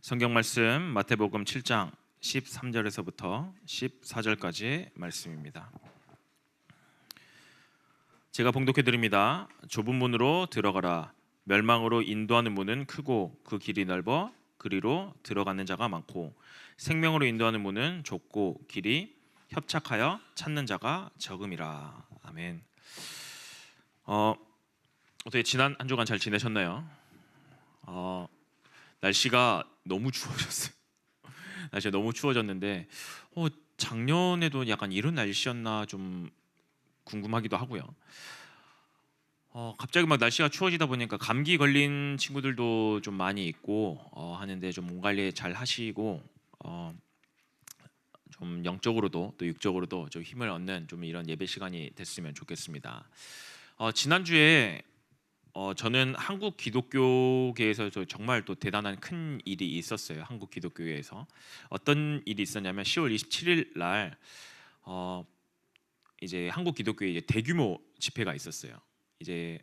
성경 말씀 마태복음 7장 13절에서부터 14절까지의 말씀입니다. 제가 봉독해 드립니다. 좁은 문으로 들어가라. 멸망으로 인도하는 문은 크고 그 길이 넓어 그리로 들어가는 자가 많고 생명으로 인도하는 문은 좁고 길이 협착하여 찾는 자가 적음이라. 아멘. 어떻게 지난 한 주간 잘 지내셨나요? 날씨가 너무 추워졌어요. 날씨가 너무 추워졌는데 작년에도 약간 이런 날씨였나 좀 궁금하기도 하고요. 갑자기 막 날씨가 추워지다 보니까 감기 걸린 친구들도 좀 많이 있고 하는데 좀 몸 관리 잘 하시고 좀 영적으로도 또 육적으로도 좀 힘을 얻는 좀 이런 예배 시간이 됐으면 좋겠습니다. 지난주에 저는 한국 기독교계에서 정말 또 대단한 큰 일이 있었어요. 한국 기독교계에서 어떤 일이 있었냐면 10월 27일 날 이제 한국 기독교에 이제 대규모 집회가 있었어요. 이제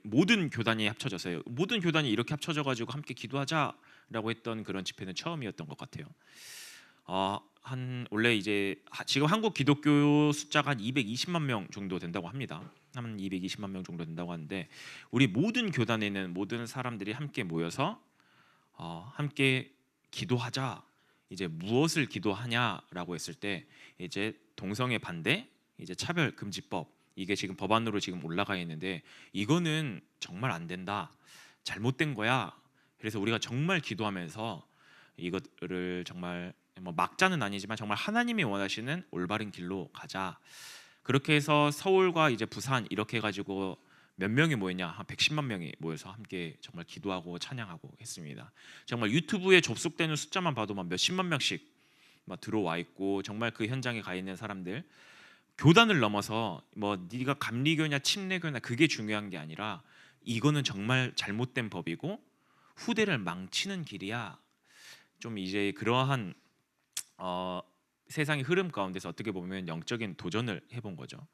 모든 교단이 합쳐졌어요. 모든 교단이 이렇게 합쳐져가지고 함께 기도하자라고 했던 그런 집회는 처음이었던 것 같아요. 원래 이제 지금 한국 기독교 숫자가 한 220만 명 정도 된다고 합니다. 한 220만 명 정도 된다고 하는데 우리 모든 교단에 있는 모든 사람들이 함께 모여서 함께 기도하자. 이제 무엇을 기도하냐라고 했을 때 이제 동성애 반대, 이제 차별 금지법 이게 지금 법안으로 지금 올라가 있는데 이거는 정말 안 된다. 잘못된 거야. 그래서 우리가 정말 기도하면서 이것을 정말 뭐 막자는 아니지만 정말 하나님이 원하시는 올바른 길로 가자. 그렇게 해서 서울과 이제 부산 이렇게 해가지고 몇 명이 모였냐? 한 110만 명이 모여서 함께 정말 기도하고 찬양하고 했습니다. 정말 유튜브에 접속되는 숫자만 봐도 막 몇십만 명씩 막 들어와 있고 정말 그 현장에 가 있는 사람들 교단을 넘어서 뭐 네가 감리교냐 침례교냐 그게 중요한 게 아니라 이거는 정말 잘못된 법이고 후대를 망치는 길이야. 좀 이제 그러한 세상의 흐름 가운데서 어떻게 보면 영적인 도전을 해본 거죠.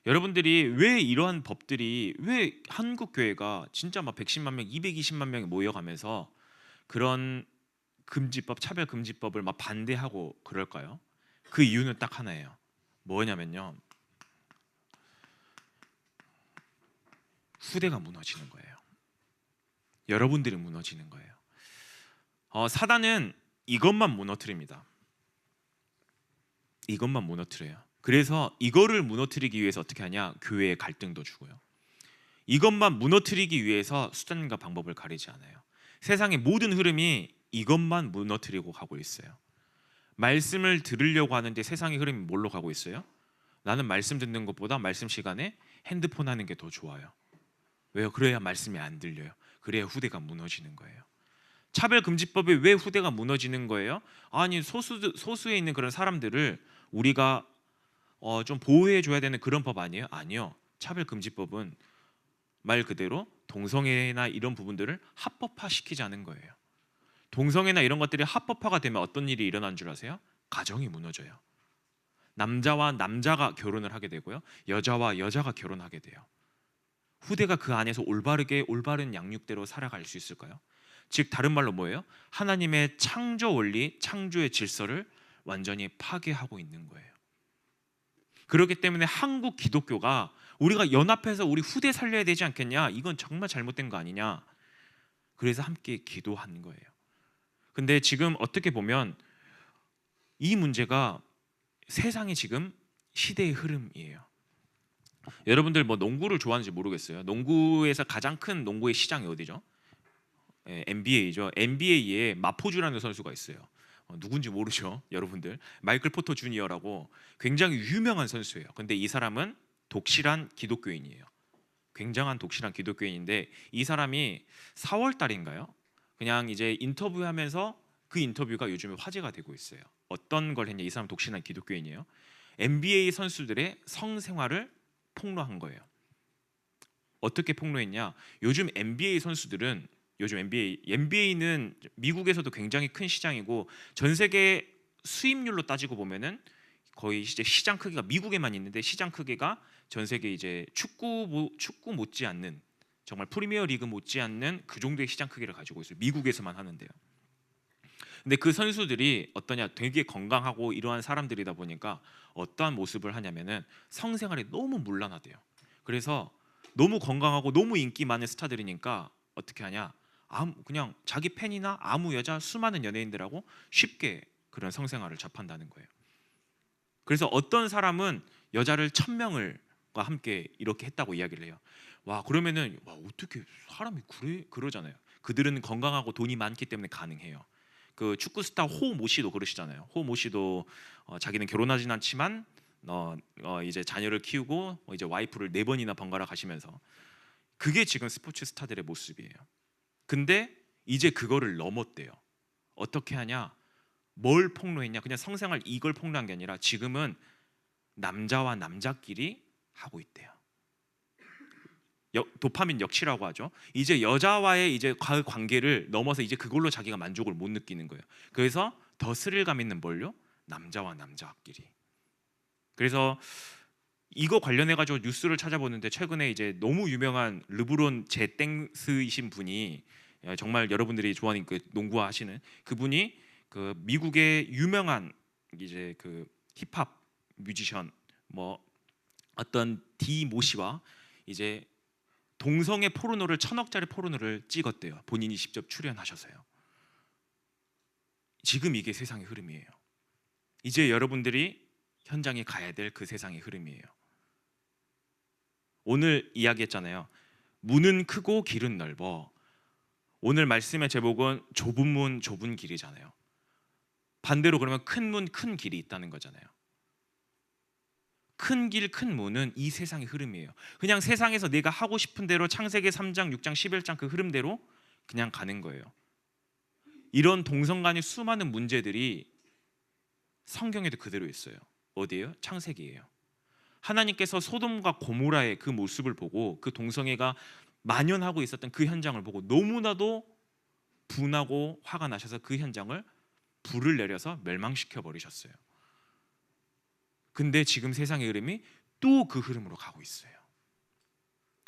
여러분들이 왜 이러한 법들이 왜 한국 교회가 진짜 막 110만 명, 220만 명이 모여가면서 그런 금지법, 차별 금지법을 막 반대하고 그럴까요? 그 이유는 딱 하나예요. 뭐냐면요, 후대가 무너지는 거예요. 여러분들이 무너지는 거예요. 사단은 이것만 무너뜨립니다. 이것만 무너뜨려요. 그래서 이거를 무너뜨리기 위해서 어떻게 하냐? 교회의 갈등도 주고요. 이것만 무너뜨리기 위해서 수단과 방법을 가리지 않아요. 세상의 모든 흐름이 이것만 무너뜨리고 가고 있어요. 말씀을 들으려고 하는데 세상의 흐름이 뭘로 가고 있어요? 나는 말씀 듣는 것보다 말씀 시간에 핸드폰 하는 게 더 좋아요. 왜요? 그래야 말씀이 안 들려요. 그래야 후대가 무너지는 거예요. 차별금지법에 왜 후대가 무너지는 거예요? 아니 소수에 있는 그런 사람들을 우리가 좀 보호해 줘야 되는 그런 법 아니에요? 아니요. 차별금지법은 말 그대로 동성애나 이런 부분들을 합법화시키자는 거예요. 동성애나 이런 것들이 합법화가 되면 어떤 일이 일어난 줄 아세요? 가정이 무너져요. 남자와 남자가 결혼을 하게 되고요. 여자와 여자가 결혼하게 돼요. 후대가 그 안에서 올바른 양육대로 살아갈 수 있을까요? 즉 다른 말로 뭐예요? 하나님의 창조 원리, 창조의 질서를 완전히 파괴하고 있는 거예요. 그렇기 때문에 한국 기독교가 우리가 연합해서 우리 후대 살려야 되지 않겠냐? 이건 정말 잘못된 거 아니냐? 그래서 함께 기도한 거예요. 근데 지금 어떻게 보면 이 문제가 세상의 지금 시대의 흐름이에요. 여러분들 뭐 농구를 좋아하는지 모르겠어요. 농구에서 가장 큰 농구의 시장이 어디죠? NBA죠. NBA에 마포주라는 선수가 있어요. 누군지 모르죠, 여러분들. 마이클 포터 주니어라고 굉장히 유명한 선수예요. 근데 이 사람은 독실한 기독교인이에요. 굉장한 독실한 기독교인인데 이 사람이 4월 달인가요? 그냥 이제 인터뷰하면서 그 인터뷰가 요즘에 화제가 되고 있어요. 어떤 걸 했냐? 이 사람 독실한 기독교인이에요. NBA 선수들의 성생활을 폭로한 거예요. 어떻게 폭로했냐? 요즘 NBA는 미국에서도 굉장히 큰 시장이고 전 세계 수입률로 따지고 보면은 거의 이제 시장 크기가 미국에만 있는데 시장 크기가 전 세계 이제 축구 못지않는 정말 프리미어 리그 못지않는 그 정도의 시장 크기를 가지고 있어요. 미국에서만 하는데요. 근데 그 선수들이 어떠냐, 되게 건강하고 이러한 사람들이다 보니까 어떠한 모습을 하냐면은 성생활이 너무 문란하대요. 그래서 너무 건강하고 너무 인기 많은 스타들이니까 어떻게 하냐, 그냥 자기 팬이나 아무 여자 수많은 연예인들하고 쉽게 그런 성생활을 접한다는 거예요. 그래서 어떤 사람은 여자를 1,000명을과 함께 이렇게 했다고 이야기를 해요. 와, 그러면은 와, 어떻게 사람이 그러잖아요. 그들은 건강하고 돈이 많기 때문에 가능해요. 그 축구 스타 호모 씨도 그러시잖아요. 호모 씨도 자기는 결혼하진 않지만 이제 자녀를 키우고 이제 와이프를 4번이나 번갈아 가시면서, 그게 지금 스포츠 스타들의 모습이에요. 근데 이제 그거를 넘었대요. 어떻게 하냐? 뭘 폭로했냐? 그냥 성생활 이걸 폭로한 게 아니라 지금은 남자와 남자끼리 하고 있대요. 도파민 역치라고 하죠. 이제 여자와의 이제 관계를 넘어서 이제 그걸로 자기가 만족을 못 느끼는 거예요. 그래서 더 스릴감 있는 뭘요? 남자와 남자끼리. 그래서 이거 관련해 가지고 뉴스를 찾아보는데 최근에 이제 너무 유명한 르브론 제땡스이신 분이, 정말 여러분들이 좋아하는 그 농구 하시는 그분이 그 미국의 유명한 이제 그 힙합 뮤지션 뭐 어떤 디 모시와 이제 동성애 포르노를 1,000억짜리 포르노를 찍었대요. 본인이 직접 출연하셔서요. 지금 이게 세상의 흐름이에요. 이제 여러분들이 현장에 가야 될 그 세상의 흐름이에요. 오늘 이야기했잖아요. 문은 크고 길은 넓어. 오늘 말씀의 제목은 좁은 문 좁은 길이잖아요. 반대로 그러면 큰 문 큰 길이 있다는 거잖아요. 큰 길, 큰 문은 이 세상의 흐름이에요. 그냥 세상에서 내가 하고 싶은 대로 창세기 3장, 6장, 11장 그 흐름대로 그냥 가는 거예요. 이런 동성 간의 수많은 문제들이 성경에도 그대로 있어요. 어디예요? 창세기예요. 하나님께서 소돔과 고모라의 그 모습을 보고 그 동성애가 만연하고 있었던 그 현장을 보고 너무나도 분하고 화가 나셔서 그 현장을 불을 내려서 멸망시켜 버리셨어요. 근데 지금 세상의 흐름이 또 그 흐름으로 가고 있어요.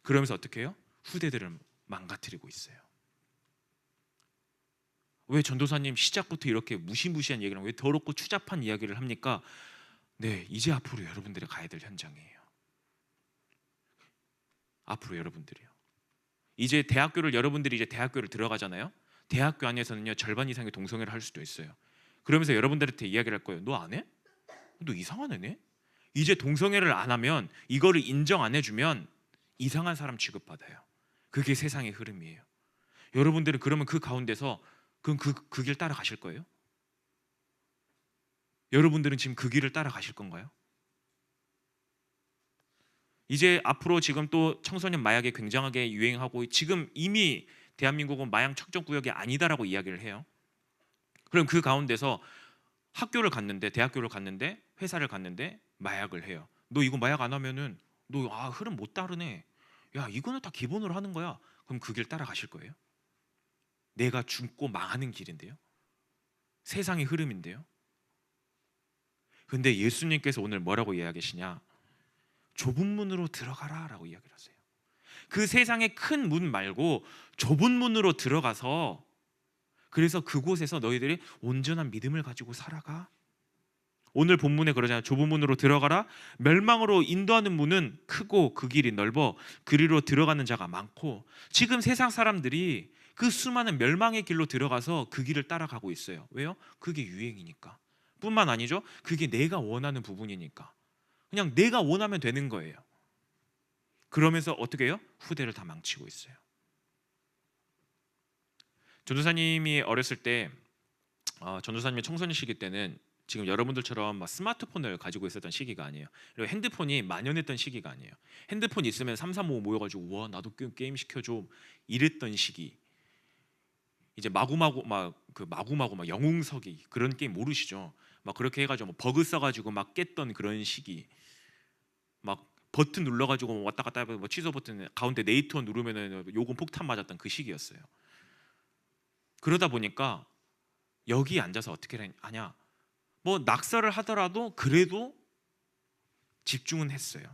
그러면서 어떻게 해요? 후대들을 망가뜨리고 있어요. 왜 전도사님 시작부터 이렇게 무시무시한 얘기를, 왜 더럽고 추잡한 이야기를 합니까? 네, 이제 앞으로 여러분들이 가야 될 현장이에요. 앞으로 여러분들이요. 이제 여러분들이 이제 대학교를 들어가잖아요. 대학교 안에서는요, 절반 이상의 동성애를 할 수도 있어요. 그러면서 여러분들한테 이야기를 할 거예요. 너 안 해? 너 이상한 애네? 이제 동성애를 안 하면, 이거를 인정 안 해주면 이상한 사람 취급받아요. 그게 세상의 흐름이에요. 여러분들은 그러면 그 가운데서 그럼 그 길 따라가실 거예요? 여러분들은 지금 그 길을 따라가실 건가요? 이제 앞으로 지금 또 청소년 마약이 굉장하게 유행하고 지금 이미 대한민국은 마약 척전 구역이 아니다라고 이야기를 해요. 그럼 그 가운데서 학교를 갔는데, 대학교를 갔는데, 회사를 갔는데 마약을 해요. 너 이거 마약 안 하면은 너 흐름 못 따르네. 야, 이거는 다 기본으로 하는 거야. 그럼 그 길 따라가실 거예요? 내가 죽고 망하는 길인데요. 세상의 흐름인데요. 근데 예수님께서 오늘 뭐라고 이야기하시냐? 좁은 문으로 들어가라라고 이야기를 하세요. 그 세상의 큰 문 말고 좁은 문으로 들어가서, 그래서 그곳에서 너희들이 온전한 믿음을 가지고 살아가. 오늘 본문에 그러잖아요. 좁은 문으로 들어가라. 멸망으로 인도하는 문은 크고 그 길이 넓어 그리로 들어가는 자가 많고. 지금 세상 사람들이 그 수많은 멸망의 길로 들어가서 그 길을 따라가고 있어요. 왜요? 그게 유행이니까. 뿐만 아니죠, 그게 내가 원하는 부분이니까. 그냥 내가 원하면 되는 거예요. 그러면서 어떻게 해요? 후대를 다 망치고 있어요. 전도사님이 어렸을 때, 전도사님의 청소년 시기 때는 지금 여러분들처럼 막 스마트폰을 가지고 있었던 시기가 아니에요. 그리고 핸드폰이 만연했던 시기가 아니에요. 핸드폰 있으면 3, 3, 5 모여가지고 와, 나도 게임 시켜줘 이랬던 시기. 이제 마구마구 막 영웅석이 그런 게임 모르시죠? 막 그렇게 해가지고 뭐 버그 써가지고 막 깼던 그런 시기. 막 버튼 눌러가지고 왔다 갔다 해서 뭐 취소 버튼 가운데 네이터 누르면은 요금 폭탄 맞았던 그 시기였어요. 그러다 보니까 여기 앉아서 어떻게 하냐? 뭐 낙서를 하더라도 그래도 집중은 했어요.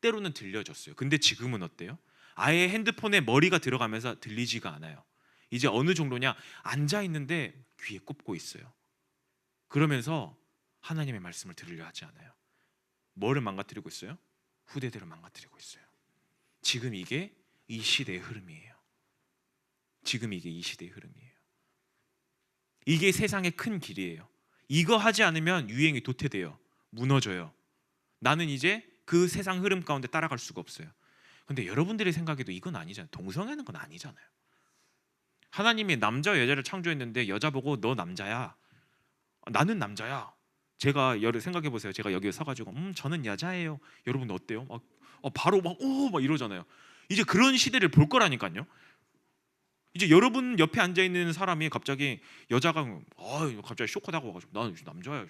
때로는 들려줬어요. 근데 지금은 어때요? 아예 핸드폰에 머리가 들어가면서 들리지가 않아요. 이제 어느 정도냐? 앉아 있는데 귀에 꼽고 있어요. 그러면서 하나님의 말씀을 들으려 하지 않아요. 뭐를 망가뜨리고 있어요? 후대들을 망가뜨리고 있어요. 지금 이게 이 시대의 흐름이에요. 지금 이게 이 시대의 흐름이에요. 이게 세상의 큰 길이에요. 이거 하지 않으면 유행이 도태돼요. 무너져요. 나는 이제 그 세상 흐름 가운데 따라갈 수가 없어요. 근데 여러분들의 생각에도 이건 아니잖아요. 동성애는 건 아니잖아요. 하나님이 남자와 여자를 창조했는데 여자 보고 너 남자야, 나는 남자야. 제가 생각해 보세요. 제가 여기에 서가지고 저는 여자예요. 여러분 어때요? 바로 막 이러잖아요. 이제 그런 시대를 볼 거라니까요. 이제 여러분 옆에 앉아 있는 사람이 갑자기 여자가 갑자기 쇼크하고 와가지고 나는 남자야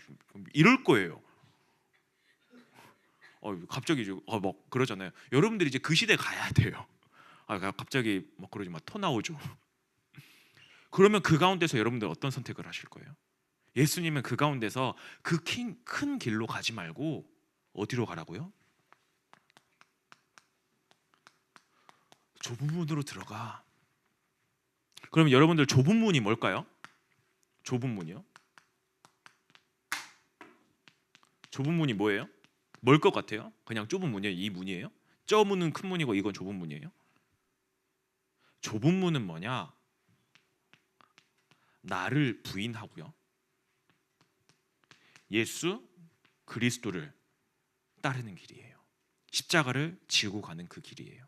이럴 거예요. 갑자기 이제 막 그러잖아요. 여러분들이 이제 그 시대 가야 돼요. 갑자기 막 그러지 마, 토 나오죠. 그러면 그 가운데서 여러분들 어떤 선택을 하실 거예요? 예수님은 그 가운데서 그 큰 길로 가지 말고 어디로 가라고요? 좁은 문으로 들어가. 그럼 여러분들 좁은 문이 뭘까요? 좁은 문이요? 좁은 문이 뭐예요? 뭘 것 같아요? 그냥 좁은 문이에요? 이 문이에요? 저 문은 큰 문이고 이건 좁은 문이에요? 좁은 문은 뭐냐? 나를 부인하고요, 예수 그리스도를 따르는 길이에요. 십자가를 지고 가는 그 길이에요.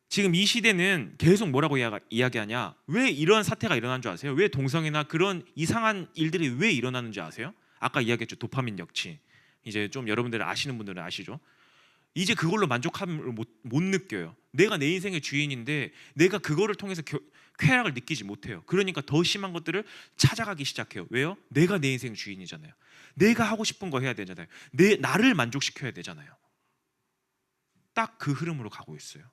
지금 이 시대는 계속 뭐라고 이야기하냐? 왜 이런 사태가 일어난 줄 아세요? 왜 동성애나 그런 이상한 일들이 왜 일어나는 줄 아세요? 아까 이야기했죠. 도파민 역치. 이제 좀 여러분들 아시는 분들은 아시죠? 이제 그걸로 만족함을 못 느껴요. 내가 내 인생의 주인인데 내가 그거를 통해서 쾌락을 느끼지 못해요. 그러니까 더 심한 것들을 찾아가기 시작해요. 왜요? 내가 내 인생 주인이잖아요. 내가 하고 싶은 거 해야 되잖아요. 나를 만족시켜야 되잖아요. 딱 그 흐름으로 가고 있어요.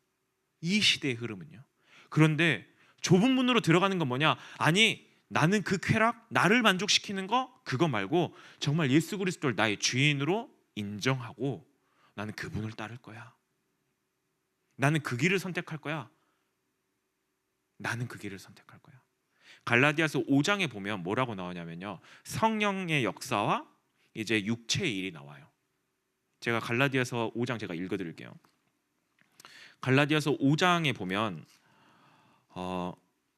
이 시대의 흐름은요. 그런데 좁은 문으로 들어가는 건 뭐냐? 아니, 나는 그 쾌락, 나를 만족시키는 거 그거 말고 정말 예수 그리스도를 나의 주인으로 인정하고 나는 그분을 따를 거야. 나는 그 길을 선택할 거야. 나는 그 길을 선택할 거야. 갈라디아서 5장에 보면 뭐라고 나오냐면요, 성령의 역사와 이제 육체의 일이 나와요. 제가 갈라디아서 5장 제가 읽어드릴게요. 갈라디아서 5장에 보면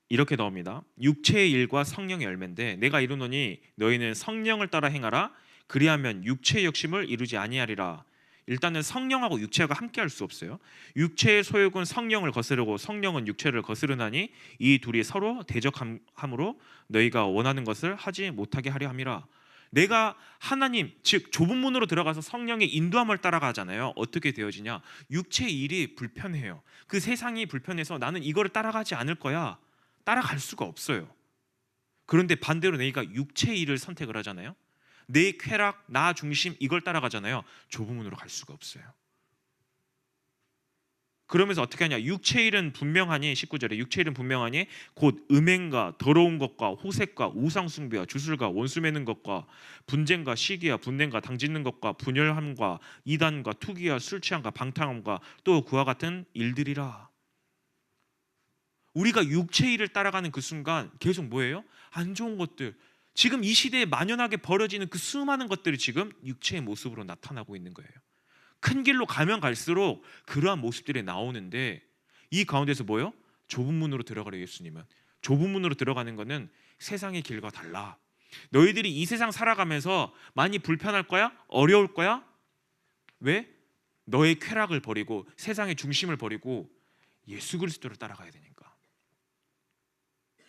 이렇게 나옵니다. 육체의 일과 성령의 열매인데 내가 이르노니 너희는 성령을 따라 행하라. 그리하면 육체의 욕심을 이루지 아니하리라. 일단은 성령하고 육체가 함께할 수 없어요. 육체의 소욕은 성령을 거스르고 성령은 육체를 거스르나니 이 둘이 서로 대적함으로 너희가 원하는 것을 하지 못하게 하려 함이라. 내가 하나님, 즉 좁은 문으로 들어가서 성령의 인도함을 따라가잖아요. 어떻게 되어지냐? 육체의 일이 불편해요. 그 세상이 불편해서 나는 이거를 따라가지 않을 거야. 따라갈 수가 없어요. 그런데 반대로 내가 육체의 일을 선택을 하잖아요. 내 쾌락, 나 중심 이걸 따라가잖아요. 좁은 문으로 갈 수가 없어요. 그러면서 어떻게 하냐? 육체의 일은 분명하니 19절에 육체의 일은 분명하니 곧 음행과 더러운 것과 호색과 우상숭배와 주술과 원수 맺는 것과 분쟁과 시기와 분냄과 당짓는 것과 분열함과 이단과 투기와 술 취함과 방탕함과 또 그와 같은 일들이라. 우리가 육체의 일을 따라가는 그 순간 계속 뭐예요? 안 좋은 것들, 지금 이 시대에 만연하게 벌어지는 그 수많은 것들이 지금 육체의 모습으로 나타나고 있는 거예요. 큰 길로 가면 갈수록 그러한 모습들이 나오는데 이 가운데서 뭐예요? 좁은 문으로 들어가려. 예수님은 좁은 문으로 들어가는 것은 세상의 길과 달라. 너희들이 이 세상 살아가면서 많이 불편할 거야? 어려울 거야? 왜? 너의 쾌락을 버리고 세상의 중심을 버리고 예수 그리스도를 따라가야 되니까.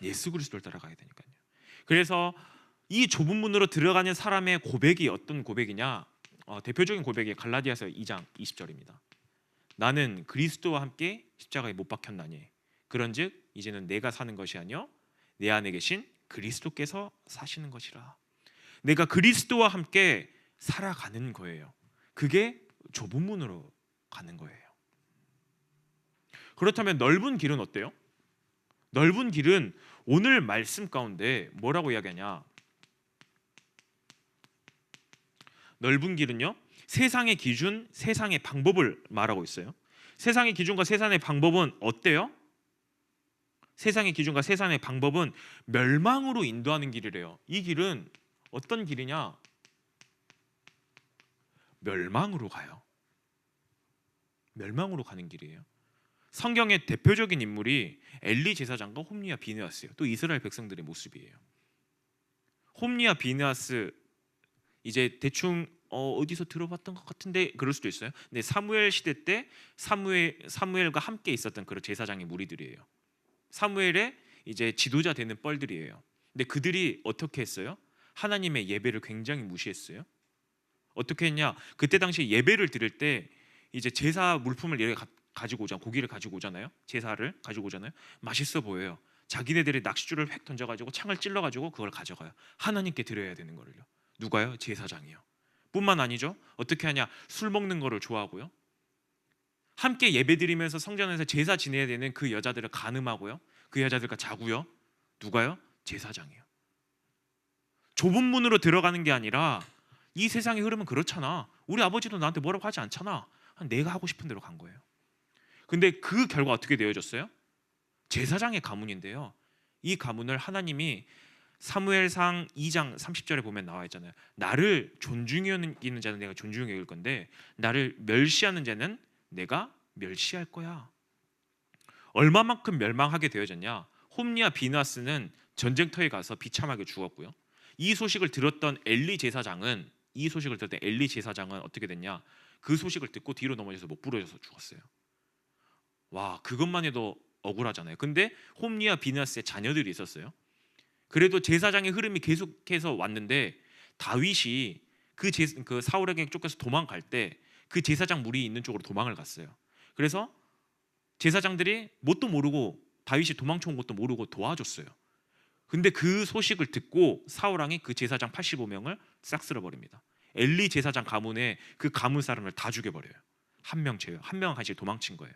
예수 그리스도를 따라가야 되니까요. 그래서 이 좁은 문으로 들어가는 사람의 고백이 어떤 고백이냐? 대표적인 고백이 갈라디아서 2장 20절입니다. 나는 그리스도와 함께 십자가에 못 박혔나니 그런즉 이제는 내가 사는 것이 아니요 내 안에 계신 그리스도께서 사시는 것이라. 내가 그리스도와 함께 살아가는 거예요. 그게 좁은 문으로 가는 거예요. 그렇다면 넓은 길은 어때요? 넓은 길은 오늘 말씀 가운데 뭐라고 이야기하냐? 넓은 길은요, 세상의 기준, 세상의 방법을 말하고 있어요. 세상의 기준과 세상의 방법은 어때요? 세상의 기준과 세상의 방법은 멸망으로 인도하는 길이래요. 이 길은 어떤 길이냐? 멸망으로 가요. 멸망으로 가는 길이에요. 성경의 대표적인 인물이 엘리 제사장과 홈리와 비느하스예요. 또 이스라엘 백성들의 모습이에요. 홈리와 비느하스 이제 대충 어디서 들어봤던 것 같은데 그럴 수도 있어요. 근데 사무엘 시대 때 사무엘과 함께 있었던 그런 제사장의 무리들이에요. 사무엘의 이제 지도자 되는 뻘들이에요. 근데 그들이 어떻게 했어요? 하나님의 예배를 굉장히 무시했어요. 어떻게 했냐? 그때 당시 예배를 드릴 때 이제 제사 물품을 가지고 오잖아요. 고기를 가지고 오잖아요. 제사를 가지고 오잖아요. 맛있어 보여요. 자기네들이 낚싯줄을 획 던져가지고 창을 찔러가지고 그걸 가져가요. 하나님께 드려야 되는 거를요. 누가요? 제사장이요. 뿐만 아니죠. 어떻게 하냐? 술 먹는 거를 좋아하고요. 함께 예배드리면서 성전에서 제사 지내야 되는 그 여자들을 간음하고요. 그 여자들과 자고요. 누가요? 제사장이요. 좁은 문으로 들어가는 게 아니라 이 세상의 흐름은 그렇잖아. 우리 아버지도 나한테 뭐라고 하지 않잖아. 내가 하고 싶은 대로 간 거예요. 근데 그 결과 어떻게 되어졌어요? 제사장의 가문인데요. 이 가문을 하나님이 사무엘상 2장 30절에 보면 나와 있잖아요. 나를 존중히 여기는 자는 내가 존중히 여길 건데 나를 멸시하는 자는 내가 멸시할 거야. 얼마만큼 멸망하게 되어졌냐? 홈리와 비느하스는 전쟁터에 가서 비참하게 죽었고요. 이 소식을 들었던 엘리 제사장은 어떻게 됐냐? 그 소식을 듣고 뒤로 넘어져서 못 부러져서 죽었어요. 와, 그것만 해도 억울하잖아요. 근데 홈리와 비느하스의 자녀들이 있었어요. 그래도 제사장의 흐름이 계속해서 왔는데 다윗이 그 사울에게 쫓겨서 도망갈 때 그 제사장 무리 있는 쪽으로 도망을 갔어요. 그래서 제사장들이 뭣도 모르고 다윗이 도망쳐 온 것도 모르고 도와줬어요. 근데 그 소식을 듣고 사울 왕이 그 제사장 85명을 싹 쓸어버립니다. 엘리 제사장 가문에 그 가문 사람을 다 죽여버려요. 한 명 제외, 한 명은 같이 도망친 거예요.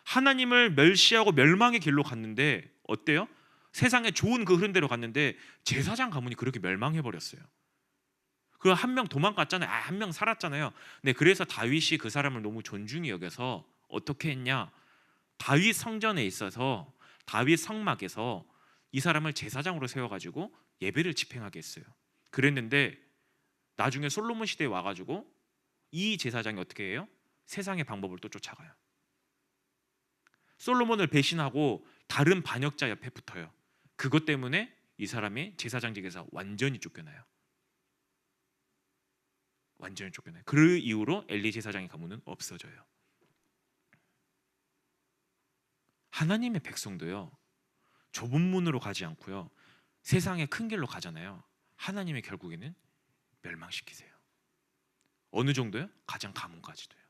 하나님을 멸시하고 멸망의 길로 갔는데 어때요? 세상에 좋은 그 흐름대로 갔는데 제사장 가문이 그렇게 멸망해버렸어요. 그 한 명 도망갔잖아요. 한 명 살았잖아요. 네, 그래서 다윗이 그 사람을 너무 존중히 여겨서 어떻게 했냐? 다윗 성전에 있어서 다윗 성막에서 이 사람을 제사장으로 세워가지고 예배를 집행하게 했어요. 그랬는데 나중에 솔로몬 시대에 와가지고 이 제사장이 어떻게 해요? 세상의 방법을 또 쫓아가요. 솔로몬을 배신하고 다른 반역자 옆에 붙어요. 그것 때문에 이 사람이 제사장직에서 완전히 쫓겨나요. 그 이후로 엘리 제사장의 가문은 없어져요. 하나님의 백성도요, 좁은 문으로 가지 않고요, 세상의 큰 길로 가잖아요. 하나님의 결국에는 멸망시키세요. 어느 정도요? 가장 가문까지도요.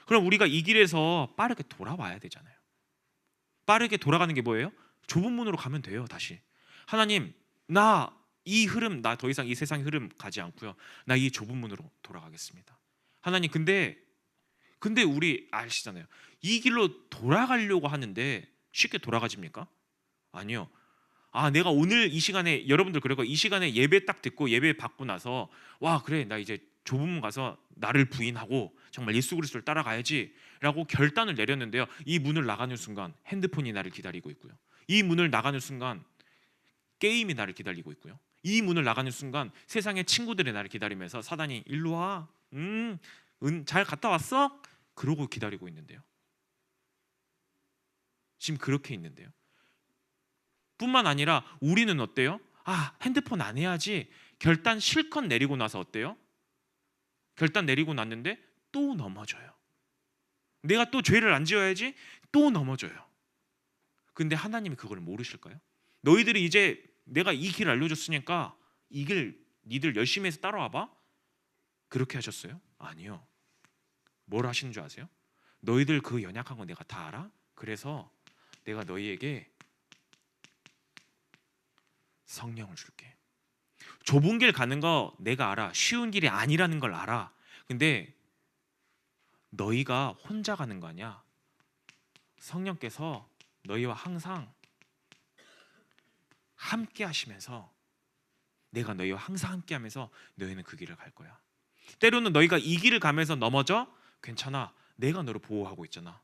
그럼 우리가 이 길에서 빠르게 돌아와야 되잖아요. 빠르게 돌아가는 게 뭐예요? 좁은 문으로 가면 돼요. 다시 하나님, 나 이 흐름, 나 더 이상 이 세상의 흐름 가지 않고요, 나 이 좁은 문으로 돌아가겠습니다. 하나님, 근데 우리 아시잖아요. 이 길로 돌아가려고 하는데 쉽게 돌아가집니까? 아니요. 내가 오늘 이 시간에, 여러분들 그리고 이 시간에 예배 딱 듣고 예배 받고 나서 와, 그래, 나 이제 좁은 문 가서 나를 부인하고 정말 예수 그리스도를 따라가야지 라고 결단을 내렸는데요, 이 문을 나가는 순간 핸드폰이 나를 기다리고 있고요, 이 문을 나가는 순간 게임이 나를 기다리고 있고요, 이 문을 나가는 순간 세상의 친구들이 나를 기다리면서 사단이 일로 와, 잘 갔다 왔어? 그러고 기다리고 있는데요. 지금 그렇게 있는데요. 뿐만 아니라 우리는 어때요? 핸드폰 안 해야지. 결단 실컷 내리고 나서 어때요? 결단 내리고 났는데 또 넘어져요. 내가 또 죄를 안 지어야지, 또 넘어져요. 근데 하나님이 그걸 모르실까요? 너희들이 이제 내가 이 길 알려줬으니까 이 길 니들 열심히 해서 따라와봐? 그렇게 하셨어요? 아니요. 뭘 하시는 줄 아세요? 너희들 그 연약한 거 내가 다 알아? 그래서 내가 너희에게 성령을 줄게. 좁은 길 가는 거 내가 알아. 쉬운 길이 아니라는 걸 알아. 근데 너희가 혼자 가는 거 아니야. 성령께서 너희와 항상 함께 하시면서, 내가 너희와 항상 함께 하면서 너희는 그 길을 갈 거야. 때로는 너희가 이 길을 가면서 넘어져? 괜찮아, 내가 너를 보호하고 있잖아.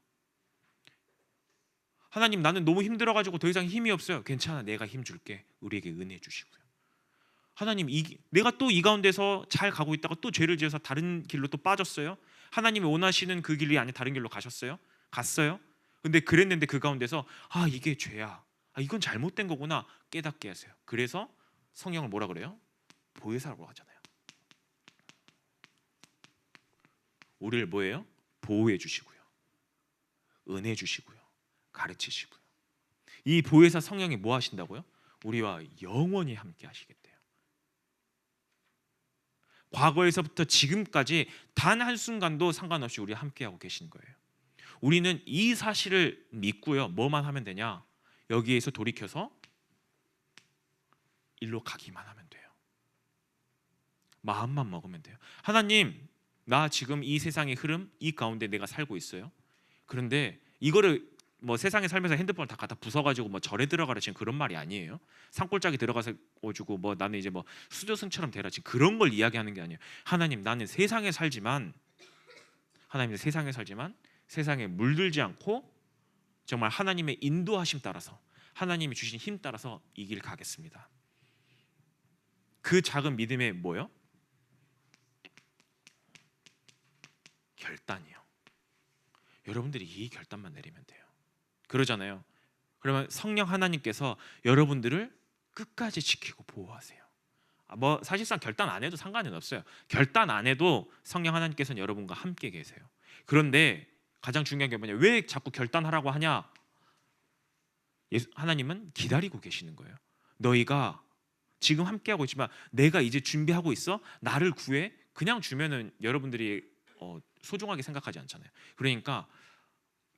하나님, 나는 너무 힘들어가지고 더 이상 힘이 없어요. 괜찮아, 내가 힘 줄게. 우리에게 은혜 주시고요. 하나님, 내가 또 이 가운데서 잘 가고 있다가 또 죄를 지어서 다른 길로 또 빠졌어요. 하나님이 원하시는 그 길이 아닌 다른 길로 가셨어요? 갔어요? 근데 그랬는데 그 가운데서 이게 죄야, 이건 잘못된 거구나 깨닫게 하세요. 그래서 성령을 뭐라 그래요? 보혜사라고 하잖아요. 우리를 뭐예요? 보호해 주시고요, 은혜 주시고요, 가르치시고요. 이 보혜사 성령이 뭐 하신다고요? 우리와 영원히 함께 하시겠대요. 과거에서부터 지금까지 단 한순간도 상관없이 우리 함께하고 계신 거예요. 우리는 이 사실을 믿고요, 뭐만 하면 되냐? 여기에서 돌이켜서 일로 가기만 하면 돼요. 마음만 먹으면 돼요. 하나님, 나 지금 이 세상의 흐름, 이 가운데 내가 살고 있어요. 그런데 이거를 뭐 세상에 살면서 핸드폰을 다 갖다 부숴가지고 뭐 절에 들어가라 지금 그런 말이 아니에요. 산골짜기 들어가서 오주고 뭐 나는 이제 뭐 수조승처럼 되라 지금 그런 걸 이야기하는 게 아니에요. 하나님, 나는 세상에 살지만, 하나님, 세상에 살지만 세상에 물들지 않고 정말 하나님의 인도하심 따라서, 하나님이 주신 힘 따라서 이 길 가겠습니다. 그 작은 믿음의 뭐요? 결단이요. 여러분들이 이 결단만 내리면 돼요. 그러잖아요. 그러면 성령 하나님께서 여러분들을 끝까지 지키고 보호하세요. 뭐 사실상 결단 안 해도 상관은 없어요. 결단 안 해도 성령 하나님께서는 여러분과 함께 계세요. 그런데 가장 중요한 게 뭐냐? 왜 자꾸 결단하라고 하냐? 하나님은 기다리고 계시는 거예요. 너희가 지금 함께하고 있지만 내가 이제 준비하고 있어? 나를 구해? 그냥 주면은 여러분들이 소중하게 생각하지 않잖아요. 그러니까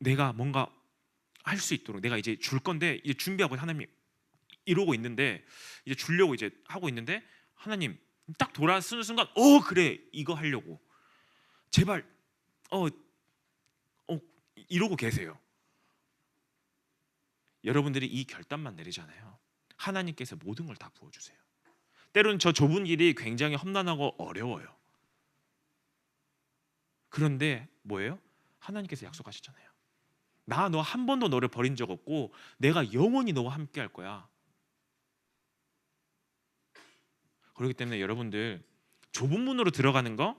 내가 뭔가 할 수 있도록 내가 이제 줄 건데 이제 준비하고 하나님 이러고 있는데 이제 주려고 이제 하고 있는데 하나님 딱 돌아서는 순간 그래 이거 하려고 제발 이러고 계세요. 여러분들이 이 결단만 내리잖아요. 하나님께서 모든 걸 다 부어주세요. 때로는 저 좁은 길이 굉장히 험난하고 어려워요. 그런데 뭐예요? 하나님께서 약속하셨잖아요. 나 너 한 번도 너를 버린 적 없고 내가 영원히 너와 함께 할 거야. 그렇기 때문에 여러분들 좁은 문으로 들어가는 거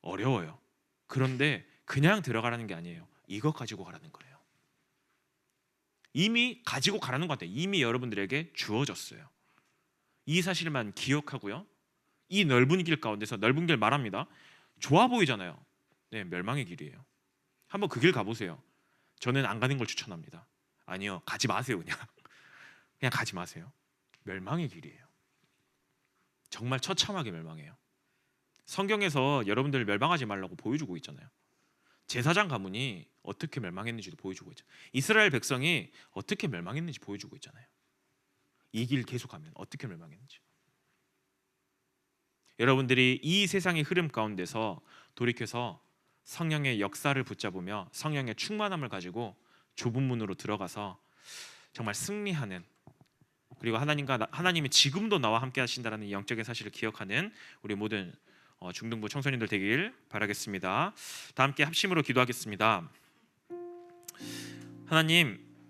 어려워요. 그런데 그냥 들어가라는 게 아니에요. 이거 가지고 가라는 거예요. 이미 가지고 가라는 것 같아요. 이미 여러분들에게 주어졌어요. 이 사실만 기억하고요. 이 넓은 길 가운데서, 넓은 길 말합니다. 좋아 보이잖아요. 네, 멸망의 길이에요. 한번 그 길 가보세요. 저는 안 가는 걸 추천합니다. 아니요, 가지 마세요. 그냥 가지 마세요. 멸망의 길이에요. 정말 처참하게 멸망해요. 성경에서 여러분들 멸망하지 말라고 보여주고 있잖아요. 제사장 가문이 어떻게 멸망했는지도 보여주고 있죠. 이스라엘 백성이 어떻게 멸망했는지 보여주고 있잖아요. 이 길 계속하면 어떻게 멸망했는지. 여러분들이 이 세상의 흐름 가운데서 돌이켜서 성령의 역사를 붙잡으며 성령의 충만함을 가지고 좁은 문으로 들어가서 정말 승리하는, 그리고 하나님이 지금도 나와 함께 하신다는 영적인 사실을 기억하는 우리 모든 중등부 청소년들 되길 바라겠습니다. 다 함께 합심으로 기도하겠습니다. 하나님,